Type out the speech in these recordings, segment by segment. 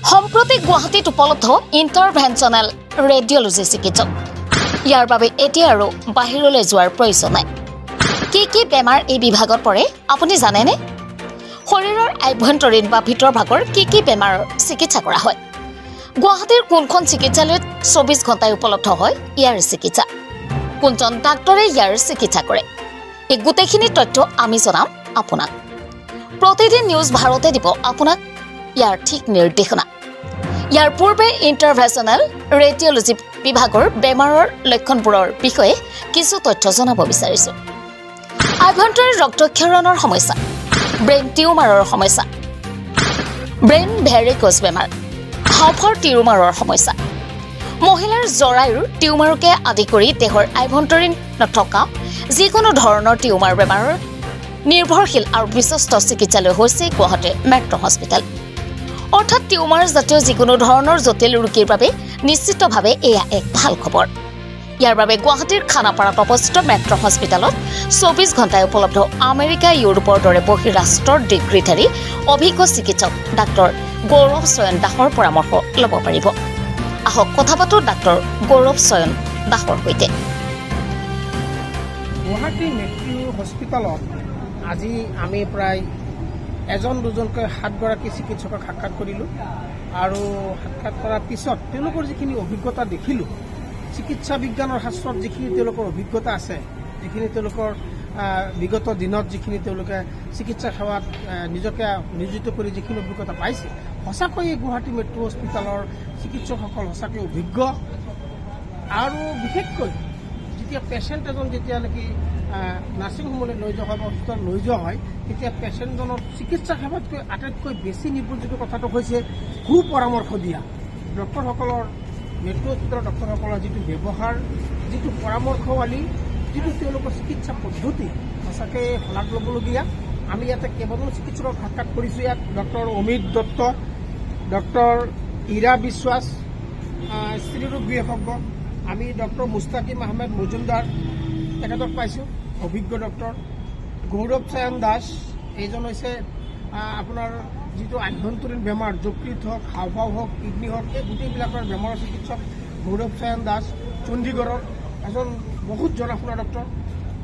সম্প্ৰতি গুৱাহাটীত উপলব্ধ ইণ্টাৰভেনশ্যনেল ৰেডিঅ'লজি চিকিৎসক। ইয়াৰ বাবে এতিয়া আৰু বাহিৰলৈ যোৱাৰ প্ৰয়োজন নাই। কি বেমাৰ এই বিভাগত পৰে আপুনি জানেনে? শৰীৰৰ আভ্যন্তৰীণ বা ভিতৰ ভাগৰ কি বেমাৰৰ চিকিৎসা কৰা হয়? গুৱাহাটীৰ কোনখন চিকিৎসালয়ত 24 ঘণ্টাই উপলব্ধ হয় ইয়াৰ চিকিৎসা? কোনজন ডাক্তৰে ইয়াৰ চিকিৎসা কৰে? এই গোটেইখিনি তথ্য আমি জনাম আপোনাক। প্ৰতিদিন নিউজ ভাৰতে দিব আপোনাক ইয়াৰ ঠিক নিৰ্দেশনা। ইয়াৰ পূৰ্বে ইণ্টাৰভেনশ্যনেল ৰেডিঅ'লজি বিভাগৰ বেমাৰৰ লক্ষণবোৰৰ বিষয়ে কিছু তথ্য জনাব বিচাৰিছোঁ। আভ্যন্তৰীণ ৰক্তক্ষৰণৰ সমস্যা, ব্ৰেইন টিউমাৰৰ সমস্যা, ব্ৰেইন ভেৰিকোজ বেমাৰ, হাঁওফাঁওৰ টিউমাৰৰ সমস্যা, মহিলাৰ জৰায়ুৰ টিউমাৰকে আদি কৰি দেহৰ আভ্যন্তৰীণ নথকা যিকোনো ধৰণৰ টিউমাৰ বেমাৰৰ নিৰ্ভৰশীল আৰু বিশ্বস্ত চিকিৎসালয় হৈছে গুৱাহাটীৰ মেট্ৰ' হস্পিটেল। অৰ্থাৎ টিউমাৰ জাতীয় যিকোনো ধৰণৰ জটিল ৰোগীৰ বাবে নিশ্চিতভাৱে এয়া এক ভাল খবৰ। ইয়াৰ বাবে গুৱাহাটীৰ খানাপাৰাত অৱস্থিত মেট্ৰ' হস্পিটেলত 24 ঘণ্টাই উপলব্ধ আমেৰিকা, ইউৰোপৰ দৰে বহিৰাষ্ট্ৰৰ ডিগ্ৰীধাৰী অভিজ্ঞ চিকিৎসক ডাক্তৰ গৌৰৱ চয়ন দাসৰ পৰামৰ্শ ল'ব পাৰিব। আহক কথা পাতোঁ ডাক্তৰ গৌৰৱ চয়ন দাসৰ সৈতে। গুৱাহাটী মেট্ৰ' হস্পিটেলত আজি আমি প্ৰায় 1-2জনকৈ 7গৰাকী চিকিৎসকক সাক্ষাৎ কৰিলোঁ আৰু সাক্ষাৎ কৰাৰ পিছত তেওঁলোকৰ যিখিনি অভিজ্ঞতা দেখিলোঁ, চিকিৎসা বিজ্ঞানৰ শাস্ত্ৰত যিখিনি তেওঁলোকৰ অভিজ্ঞতা আছে, যিখিনি তেওঁলোকৰ বিগত দিনত যিখিনি তেওঁলোকে চিকিৎসা সেৱাত নিজকে নিয়োজিত কৰি যিখিনি অভিজ্ঞতা পাইছে, সঁচাকৈয়ে গুৱাহাটী মেট্ৰ' হস্পিটেলৰ চিকিৎসকসকল সঁচাকৈ অভিজ্ঞ। আৰু বিশেষকৈ যেতিয়া পেচেণ্ট এজন যেতিয়া নেকি নাৰ্ছিং হোমলৈ লৈ যোৱা হয় বা হস্পিটেলত লৈ যোৱা হয়, তেতিয়া পেচেণ্টজনৰ চিকিৎসা সেৱাতকৈ আটাইতকৈ বেছি নিৰ্ভৰযোগ্য কথাটো হৈছে সুপৰামৰ্শ দিয়া। ডক্টৰসকলৰ মেট্ৰ' হস্পিটেলৰ ডক্টৰসকলৰ যিটো ব্যৱহাৰ, যিটো পৰামৰ্শৱালী, যিটো তেওঁলোকৰ চিকিৎসা পদ্ধতি সঁচাকৈ শলাগ ল'বলগীয়া। আমি ইয়াতে কেইবাজনো চিকিৎসকক সাক্ষাৎ কৰিছোঁ। ইয়াত doctor Amit Dutta, doctor era বিশ্বাস, স্ত্ৰীৰোগ বিশেষজ্ঞ, আমি ডক্টৰ মুস্তাকিম আহমেদ মজুমদাৰ তেখেতক পাইছোঁ, অভিজ্ঞ ডক্টৰ গৌৰৱ চয়ন দাস, এইজন হৈছে আপোনাৰ যিটো আভ্যন্তৰীণ বেমাৰ, যকৃত হওক, হাঁওফাঁও হওক, কিডনী হওক, এই গোটেইবিলাকৰ বেমাৰৰ চিকিৎসক গৌৰৱ চয়ন দাস, চণ্ডীগড়ৰ এজন বহুত জনা শুনা ডক্টৰ।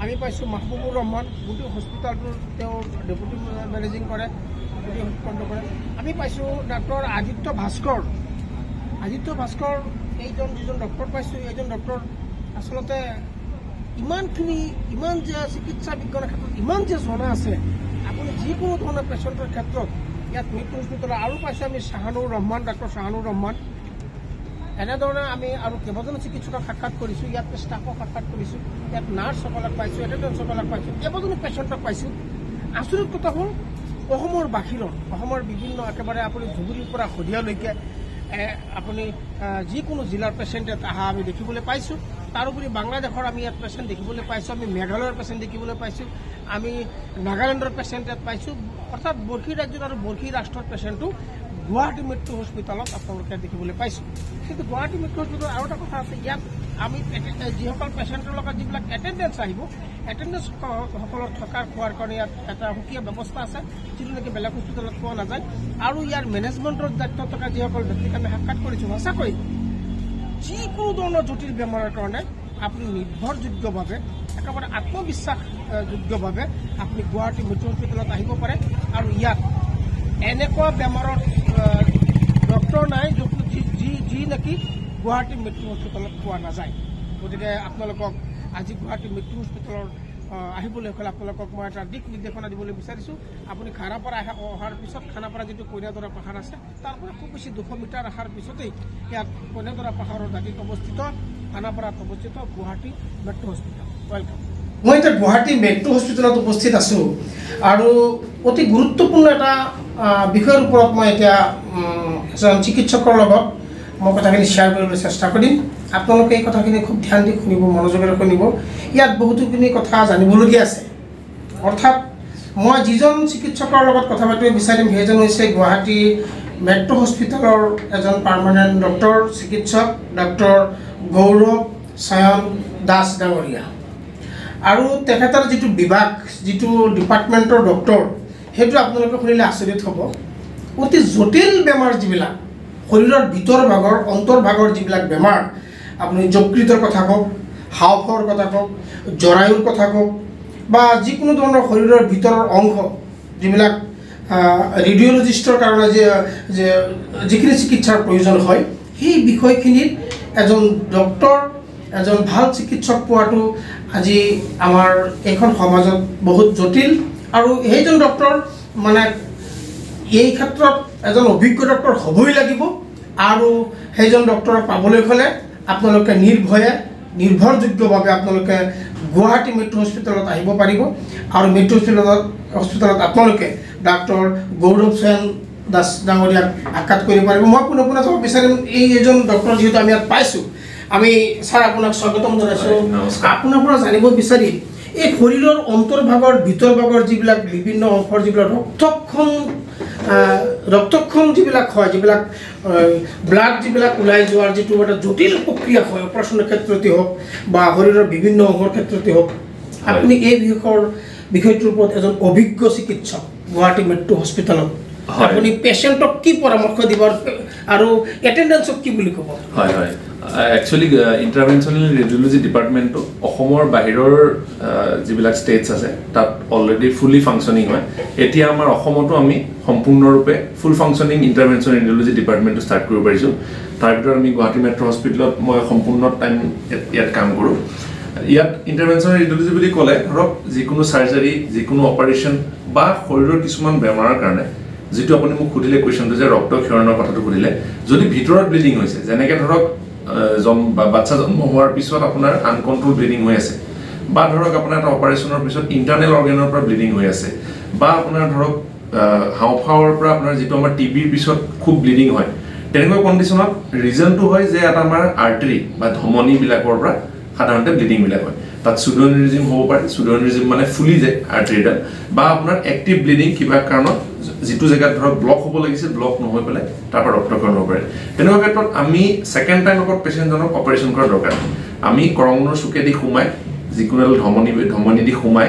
আমি পাইছোঁ মাহবুবুৰ ৰহমান, গোটেই হস্পিটেলটোৰ তেওঁ ডেপুটি মেনেজিং কৰে, গোটেই হস্পিটেলটো কৰে। আমি পাইছোঁ ডাক্তৰ আদিত্য ভাস্কৰ। এইজন যিজন ডক্টৰ পাইছোঁ, এইজন ডক্টৰ আচলতে ইমান যে চিকিৎসা বিজ্ঞানৰ ক্ষেত্ৰত ইমান যে জনা আছে, আপুনি যিকোনো ধৰণৰ পেচেণ্টৰ ক্ষেত্ৰত ইয়াত মেট্ৰ' হস্পিটেলত। আৰু পাইছোঁ আমি শাহানুৰ ৰহমান, ডাক্তৰ শাহানুৰ ৰহমান। এনেধৰণে আমি আৰু কেইবাজনো চিকিৎসকক সাক্ষাৎ কৰিছোঁ। ইয়াত ষ্টাফক সাক্ষাৎ কৰিছোঁ, ইয়াত নাৰ্ছসকলক পাইছোঁ, এটেণ্ডেণ্টসকলক পাইছোঁ, কেইবাজনো পেচেণ্টক পাইছোঁ। আচৰিত কথা হ'ল অসমৰ বাহিৰত, অসমৰ বিভিন্ন একেবাৰে আপুনি ধুবুৰীৰ পৰা শদিয়ালৈকে আপুনি যিকোনো জিলাৰ পেচেণ্ট ইয়াত অহা আমি দেখিবলৈ পাইছোঁ। তাৰোপৰি বাংলাদেশৰ আমি ইয়াত পেচেণ্ট দেখিবলৈ পাইছোঁ, আমি মেঘালয়ৰ পেচেণ্ট দেখিবলৈ পাইছোঁ, আমি নাগালেণ্ডৰ পেচেণ্ট ইয়াত পাইছোঁ। অৰ্থাৎ বৰ্ষী ৰাজ্যত আৰু বৰ্ষী ৰাষ্ট্ৰৰ পেচেণ্টটো গুৱাহাটী মেট্ৰ' হস্পিটেলত আপোনালোকে দেখিবলৈ পাইছোঁ। কিন্তু গুৱাহাটী মেট্ৰ' হস্পিটেলত আৰু এটা কথা আছে, ইয়াত আমি যিসকল পেচেণ্টৰ লগত যিবিলাক এটেণ্ডেঞ্চ আহিব, এটেণ্ডেঞ্চসকলৰ থকাৰ খোৱাৰ কাৰণে ইয়াত এটা সুকীয়া ব্যৱস্থা আছে, যিটো নেকি বেলেগ হস্পিটেলত পোৱা নাযায়। আৰু ইয়াৰ মেনেজমেণ্টৰ দায়িত্বত থকা যিসকল ব্যক্তিক আমি সাক্ষাৎ কৰিছোঁ, সঁচাকৈ যিকোনো ধৰণৰ জটিল বেমাৰৰ কাৰণে আপুনি নিৰ্ভৰযোগ্যভাৱে, একেবাৰে আত্মবিশ্বাসযোগ্যভাৱে আপুনি গুৱাহাটী মেট্ৰ' হস্পিটেলত আহিব পাৰে। আৰু ইয়াত এনেকুৱা বেমাৰৰ ডক্টৰ নাই যি নেকি গুৱাহাটী মেট্ৰ' হস্পিটেলত পোৱা নাযায়। গতিকে আপোনালোকক আজি গুৱাহাটী মেট্ৰ' হস্পিটেলৰ আহিবলৈ হ'লে আপোনালোকক মই এটা দিশ নিৰ্দেশনা দিবলৈ বিচাৰিছোঁ। আপুনি খানাপাৰা অহাৰ পিছত খানাপাৰা যিটো কইনাদৰা পাহাৰ আছে, তাৰ পৰা খুব বেছি 200 মিটাৰ অহাৰ পিছতেই ইয়াত কইনাদৰা পাহাৰৰ দাঁতিত অৱস্থিত, খানাপাৰাত অৱস্থিত গুৱাহাটী মেট্ৰ' হস্পিটেল। ৱেলকাম। মই এতিয়া গুৱাহাটী মেট্ৰ' হস্পিটেলত উপস্থিত আছোঁ আৰু অতি গুৰুত্বপূৰ্ণ এটা বিষয়ৰ ওপৰত মই এতিয়া এজন চিকিৎসকৰ লগত মই কথাখিনি শ্বেয়াৰ কৰিবলৈ চেষ্টা কৰিম। আপোনালোকে এই কথাখিনি খুব ধ্যান দি শুনিব, মনোযোগেৰে শুনিব। ইয়াত বহুতোখিনি কথা জানিবলগীয়া আছে। অৰ্থাৎ মই যিজন চিকিৎসকৰ লগত কথা পাতিব বিচাৰিম সেইজন হৈছে গুৱাহাটী মেট্ৰ' হস্পিটেলৰ এজন পাৰ্মানেণ্ট ডক্টৰ, চিকিৎসক ডক্টৰ গৌৰৱ চয়ন দাস ডাঙৰীয়া। আৰু তেখেতৰ যিটো বিভাগ, যিটো ডিপাৰ্টমেণ্টৰ ডক্টৰ, সেইটো আপোনালোকে শুনিলে আচৰিত হ'ব। অতি জটিল বেমাৰ যিবিলাক, শৰীৰৰ ভিতৰ ভাগৰ অন্তৰ্ভাগৰ যিবিলাক বেমাৰ আপুনি যকৃতৰ কথা কওক হাওঁফাওঁৰ কথা কওক জৰায়ুৰ কথা কওক বা যিকোনো ধৰণৰ শৰীৰৰ ভিতৰৰ অংশ যিবিলাক ৰেডিঅ'লজিষ্টৰ কাৰণে যে যিখিনি চিকিৎসাৰ প্ৰয়োজন হয় সেই বিষয়খিনিত এজন ডক্টৰ এজন ভাল চিকিৎসক পোৱাটো আজি আমাৰ এইখন সমাজত বহুত জটিল আৰু সেইজন ডক্টৰ মানে এই ক্ষেত্ৰত এজন অভিজ্ঞ ডক্টৰ হ'বই লাগিব আৰু সেইজন ডক্টৰক পাবলৈ হ'লে আপোনালোকে নিৰ্ভৰযোগ্যভাৱে আপোনালোকে গুৱাহাটী মেট্ৰ' হস্পিটেলত আহিব পাৰিব আৰু মেট্ৰ' হস্পিটেলত আপোনালোকে ডাক্তৰ গৌৰৱ চয়ন দাস ডাঙৰীয়াক সাক্ষাৎ কৰিব পাৰিব মই পুনৰ যাব বিচাৰিম এইজন ডক্টৰ যিহেতু আমি ইয়াত পাইছোঁ আমি ছাৰ আপোনাক স্বাগতম জনাইছোঁ আপোনাৰ পৰা জানিব বিচাৰিম এই শৰীৰৰ অন্তৰ্ভাগৰ ভিতৰভাগৰ যিবিলাক বিভিন্ন অংশৰ যিবিলাক ৰক্তক্ষৰণ যিবিলাক হয় যিবিলাক ব্লাড যিবিলাক ওলাই যোৱাৰ যিটো এটা জটিল প্ৰক্ৰিয়া হয় অপাৰেশ্যনৰ ক্ষেত্ৰতে হওক বা শৰীৰৰ বিভিন্ন অংগৰ ক্ষেত্ৰতে হওক আপুনি এই বিষয়টোৰ ওপৰত এজন অভিজ্ঞ চিকিৎসক গুৱাহাটী মেট্ৰ' হস্পিটেলত আপুনি পেচেণ্টক কি পৰামৰ্শ দিব আৰু এটেণ্ডেঞ্চক কি বুলি ক'ব হয় হয় একচুৱেলি ইণ্টাৰভেনশ্যনেল ৰেডিঅ'লজি ডিপাৰ্টমেণ্টটো অসমৰ বাহিৰৰ যিবিলাক ষ্টেটছ আছে তাত অলৰেডি ফুলি ফাংচনিং হয় এতিয়া আমাৰ অসমতো আমি সম্পূৰ্ণৰূপে ফুল ফাংচনিং ইণ্টাৰভেনশ্যনেল ৰেডিঅ'লজি ডিপাৰ্টমেণ্টটো ষ্টাৰ্ট কৰিব পাৰিছোঁ তাৰ ভিতৰত আমি গুৱাহাটী মেট্ৰ' হস্পিটেলত মই সম্পূৰ্ণ টাইম ইয়াত কাম কৰোঁ ইয়াত ইণ্টাৰভেনশ্যনেল ৰেডিঅ'লজি বুলি ক'লে ধৰক যিকোনো চাৰ্জাৰী যিকোনো অপাৰেশ্যন বা শৰীৰৰ কিছুমান বেমাৰৰ কাৰণে যিটো আপুনি মোক সুধিলে কুৱেশ্যনটো যে ৰক্তক্ষৰণৰ কথাটো সুধিলে যদি ভিতৰত ব্লিডিং হৈছে যেনেকৈ ধৰক বাচ্চা জন্ম হোৱাৰ পিছত আপোনাৰ আনকণ্ট্ৰল ব্লিডিং হৈ আছে বা ধৰক আপোনাৰ এটা অপাৰেশ্যনৰ পিছত ইণ্টাৰনেল অৰ্গেনৰ পৰা ব্লিডিং হৈ আছে বা আপোনাৰ ধৰক হাওঁফাওঁৰ পৰা আপোনাৰ যিটো আমাৰ টিবিৰ পিছত খুব ব্লিডিং হয় তেনেকুৱা কণ্ডিশ্যনত ৰিজনটো হয় যে এটা আমাৰ আৰ্টাৰী বা ধমনীবিলাকৰ পৰা সাধাৰণতে ব্লিডিংবিলাক হয় তাত চুড'এনেৰিজিম হ'ব পাৰে চুড'এনেৰিজিম মানে ফুলি যায় আৰ্টাৰীডাল বা আপোনাৰ এক্টিভ ব্লিডিং কিবা কাৰণত যিটো জেগাত ধৰক ব্লক হ'ব লাগিছিল ব্লক নহৈ পেলাই তাৰ পৰা ৰক্তক্ষৰণ হ'ব পাৰে তেনেকুৱা ক্ষেত্ৰত আমি ছেকেণ্ড টাইম লগত পেচেণ্টজনক অপাৰেশ্যন কৰাৰ দৰকাৰ আমি কৰঙনৰ চুকেদি সোমাই যিকোনো এডাল ধমনী দি সোমাই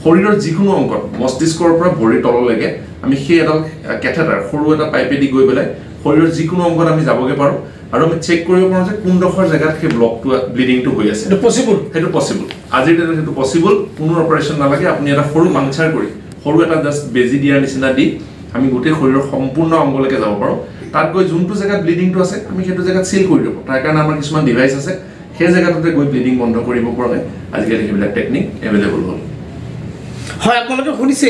শৰীৰৰ যিকোনো অংশত মস্তিষ্কৰ পৰা ভৰিৰ তললৈকে আমি সেই এডাল কেথেটাৰ সৰু এটা পাইপেদি গৈ পেলাই শৰীৰৰ যিকোনো অংশত আমি যাবগৈ পাৰোঁ আৰু আমি চেক কৰিব পাৰোঁ যে কোনডোখৰ জেগাত সেই ব্লকটো ব্লিডিংটো হৈ আছে সেইটো পচিবল আজিৰ দিনত সেইটো পচিবল কোনো অপাৰেশ্যন নালাগে আপুনি এটা সৰু পাংচাৰ কৰি সৰু এটা জাষ্ট বেজি দিয়াৰ নিচিনা দি আমি গোটেই শৰীৰৰ সম্পূৰ্ণ অংগলৈকে যাব পাৰোঁ তাত গৈ যোনটো জেগাত ব্লিডিংটো আছে আমি সেইটো জেগাত চিল কৰি দিব তাৰ কাৰণে আমাৰ কিছুমান ডিভাইচ আছে সেই জেগাটোতে গৈ ব্লিডিং বন্ধ কৰিব পৰাকৈ আজিকালি সেইবিলাক টেকনিক এভেইলেবল হ'ল হয় আপোনালোকে শুনিছে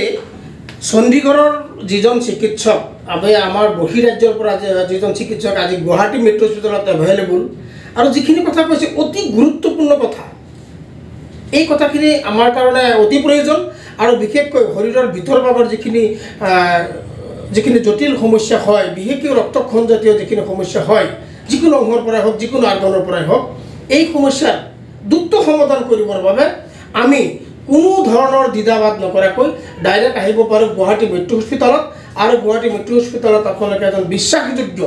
চণ্ডীগড়ৰ যিজন চিকিৎসক আমাৰ বহিৰাজ্যৰ পৰা যিজন চিকিৎসক আজি গুৱাহাটী মেট্ৰ' হস্পিটেলত এভেইলেবল আৰু যিখিনি কথা কৈছে অতি গুৰুত্বপূৰ্ণ কথা এই কথাখিনি আমাৰ কাৰণে অতি প্ৰয়োজন আৰু বিশেষকৈ শৰীৰৰ ভিতৰ ভাগৰ যিখিনি জটিল সমস্যা হয় বিশেষকৈ ৰক্তক্ষৰণজাতীয় যিখিনি সমস্যা হয় যিকোনো অংগৰ পৰাই হওক যিকোনো আৰ্গনৰ পৰাই হওক এই সমস্যাৰ দ্ৰুত সমাধান কৰিবৰ বাবে আমি কোনো ধৰণৰ দ্বিধাবাদ নকৰাকৈ ডাইৰেক্ট আহিব পাৰোঁ গুৱাহাটী মেট্ৰ' হস্পিটেলত আৰু গুৱাহাটী মেট্ৰ' হস্পিটেলত আপোনালোকে এজন বিশ্বাসযোগ্য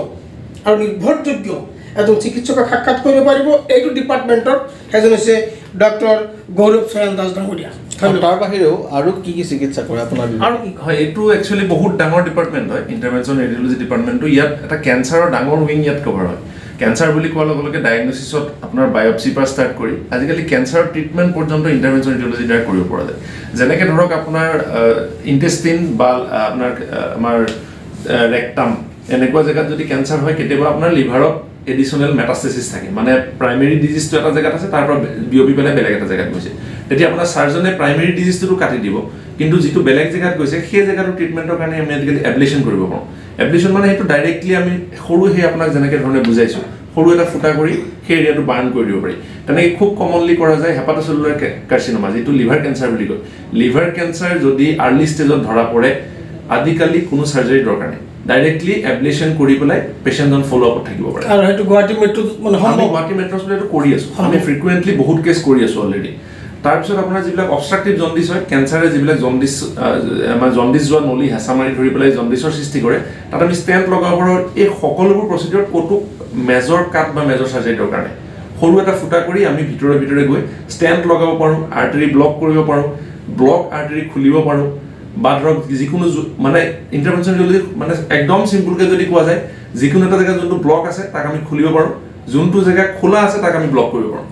আৰু নিৰ্ভৰযোগ্য এজন চিকিৎসকক সাক্ষাৎ কৰিব পাৰিব এইটো ডিপাৰ্টমেণ্টৰ এজন হৈছে ডক্টৰ গৌৰৱ চয়ন দাস ডাঙৰীয়া তাৰ বাহিৰেও আৰু কি চিকিৎসা কৰে আপোনাৰ আৰু হয় এইটো একচুৱেলি বহুত ডাঙৰ ডিপাৰ্টমেণ্ট হয় ইণ্টাৰভেনশ্যনেল ৰেডিঅ'লজি ডিপাৰ্টমেণ্টটো ইয়াত এটা কেঞ্চাৰৰ ডাঙৰ উইং ইয়াত কভাৰ হয় কেঞ্চাৰ বুলি কোৱাৰ লগে লগে ডায়েগনচিছত আপোনাৰ বায়'পচিৰ পৰা ষ্টাৰ্ট কৰি আজিকালি কেঞ্চাৰৰ ট্ৰিটমেণ্ট পৰ্যন্ত ইণ্টাৰভেনশ্যন ৰেডিঅ'লজি দ্বাৰা কৰিব পৰা যায় যেনেকৈ ধৰক আপোনাৰ ইণ্টেষ্টিন বা আপোনাৰ আমাৰ ৰেক্টাম এনেকুৱা জেগাত যদি কেঞ্চাৰ হয় কেতিয়াবা আপোনাৰ লিভাৰত এডিশ্যনেল মেটাষ্টেচিছ থাকে মানে প্ৰাইমেৰী ডিজিজটো এটা জেগাত আছে তাৰ পৰা বিয়পি পেলাই বেলেগ এটা জেগাত গৈছে তেতিয়া আপোনাৰ চাৰ্জনে প্ৰাইমেৰী ডিজিজটো কাটি দিব কিন্তু যিটো বেলেগ জেগাত গৈছে সেই জেগাটো ট্ৰিটমেণ্টৰ কাৰণে আমি আজিকালি এব্লেশ্যন কৰিব পাৰোঁ এব্লেশ্যন মানে সেইটো ডাইৰেক্টলি আমি সৰু সেই আপোনাক যেনেকৈ ধৰণে বুজাইছোঁ সৰু এটা ফুটা কৰি সেই এৰিয়াটো বাৰ্ণ কৰি দিব পাৰি তেনেকৈ খুব কমনলি কৰা যায় হেপাট'চেলুলাৰ কাৰ্চিনোমা যিটো লিভাৰ কেঞ্চাৰ বুলি কয় লিভাৰ কেঞ্চাৰ যদি আৰ্লি ষ্টেজত ধৰা পৰে আজিকালি কোনো চাৰ্জাৰী দৰকাৰ নাই ডাইৰেক্টলি এব্লেশ্যন কৰি পেলাই পেচেণ্টজন ফ'ল' আপত থাকিব পাৰে আৰু সেইটো গুৱাহাটী মেট্ৰ'ত মানে আমি গুৱাহাটী মেট্ৰ' হস্পিটেলটো কৰি আছোঁ আমি ফ্ৰিকুৱেণ্টলি বহুত কেছ কৰি আছোঁ অলৰেডি তাৰপিছত আপোনাৰ যিবিলাক অবষ্ট্ৰাকটিভ জণ্ডিছ হয় কেঞ্চাৰে যিবিলাক জণ্ডিছ আমাৰ জণ্ডিছ যোৱা নলী হেঁচা মাৰি ধৰি পেলাই জণ্ডিছৰ সৃষ্টি কৰে তাত আমি ষ্টেণ্ট লগাব পাৰোঁ এই সকলোবোৰ প্ৰচিডিউৰত ক'তো মেজৰ কাট বা মেজৰ চাৰ্জাৰী দৰকাৰ নাই সৰু এটা ফুটা কৰি আমি ভিতৰে গৈ ষ্টেণ্ট লগাব পাৰোঁ আৰ্টাৰী ব্লক কৰিব পাৰোঁ ব্লক আৰ্টাৰী খুলিব পাৰোঁ বা ধৰক যিকোনো মানে ইণ্টাৰভেনশ্যন ৰেডিঅ'লজি মানে একদম চিম্পুলকৈ যদি কোৱা যায় যিকোনো এটা জেগা যোনটো ব্লক আছে তাক আমি খুলিব পাৰোঁ যোনটো জেগা খোলা আছে তাক আমি ব্লক কৰিব পাৰোঁ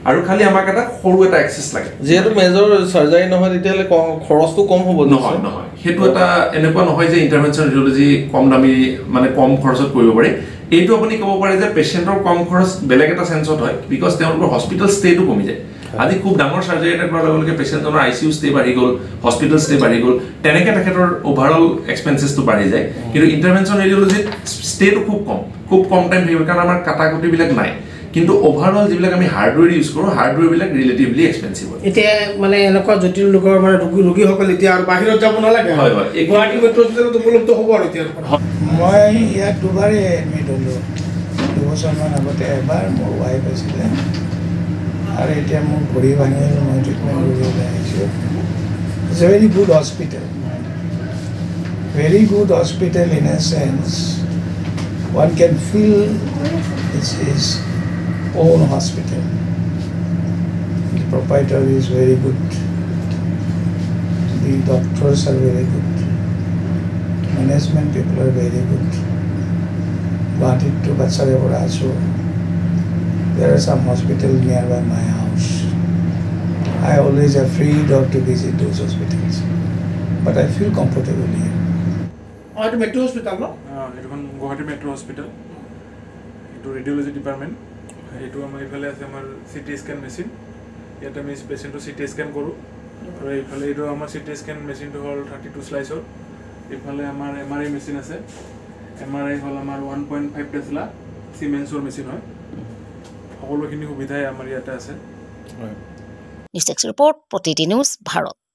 আৰু খালি আমাক এটা সৰু এটা এক্সেছ লাগে যেহেতু মেজৰ সাৰ্জাৰী নহয় তেতিয়াহ'লে খৰচটো কম হ'ব নহয় নহয় সেইটো এটা এনেকুৱা নহয় যে ইণ্টাৰভেনশ্যন ৰেডিঅ'লজি কম দামী মানে কম খৰচত কৰিব পাৰি এইটো আপুনি ক'ব পাৰে যে পেচেণ্টৰ কম খৰচ বেলেগ এটা সেন্সত হয় বিকজ তেওঁলোকৰ হস্পিটেল ষ্টেটো কমি যায় আজি খুব ডাঙৰ সাৰ্জাৰী এটা কৰাৰ লগে লগে পেচেণ্টজনৰ আইচিইউ ষ্টে বাঢ়ি গ'ল হস্পিটেল ষ্টে বাঢ়ি গ'ল তেনেকৈ তেখেতৰ অভাৰঅল এক্সপেন্সেছটো বাঢ়ি যায় কিন্তু ইণ্টাৰভেনশ্যন ৰেডিঅ'লজিত ষ্টেটো খুব কম টাইম থাকিব কাৰণ আমাৰ কাটাকুটিবিলাক নাই কিন্তু ওভাৰঅল যিবিলাক আমি হাৰ্ডৱেৰ ইউজ কৰোঁ হাৰ্ডৱেৰবিলাক ৰিলেটিভলি এক্সপেন্সিভ হয় এতিয়া মানে এনেকুৱা জটিল লোকৰ মানে ৰোগীসকল এতিয়া আৰু বাহিৰত যাব নালাগে হয় হয় গুৱাহাটী মেট্ৰ' হস্পিটেলত উপলব্ধ হ'ব আৰু এতিয়া মই ইয়াত দুবাৰেই এডমিট হ'লোঁ 2 বছৰমান আগতে এবাৰ মোৰ ৱাইফ আছিলে আৰু এতিয়া মোৰ ভৰি ভাঙিল মই ট্ৰিটমেণ্ট কৰিবলৈ আহিছোঁ it's a very good hospital in a sense one can feel it's is own hospital. The proprietor is very good. The doctors are very good. Management people are very good. But it to Batsarepura also. There are some hospitals nearby my house. I always have freedom to visit those hospitals. But I feel comfortable here. Oh, the Metro Hospital, no? It's Guwahati Metro Hospital. It's Radiology Department. এইটো আমাৰ ইফালে আছে আমাৰ CT scan machine ইয়াতে আমি পেচেণ্টৰ CT scan কৰোঁ আৰু এইফালে এইটো আমাৰ চিটি স্কেন মেচিনটো হ'ল 32 স্লাইচৰ এইফালে আমাৰ MRI মেচিন আছে MRI হ'ল আমাৰ 1.5 টেছলা চিমেন্সৰ মেচিন হয় সকলোখিনি সুবিধাই আমাৰ ইয়াতে আছে নিউজ ডেস্ক ৰিপৰ্ট প্ৰতিদিন নিউজ ভাৰত।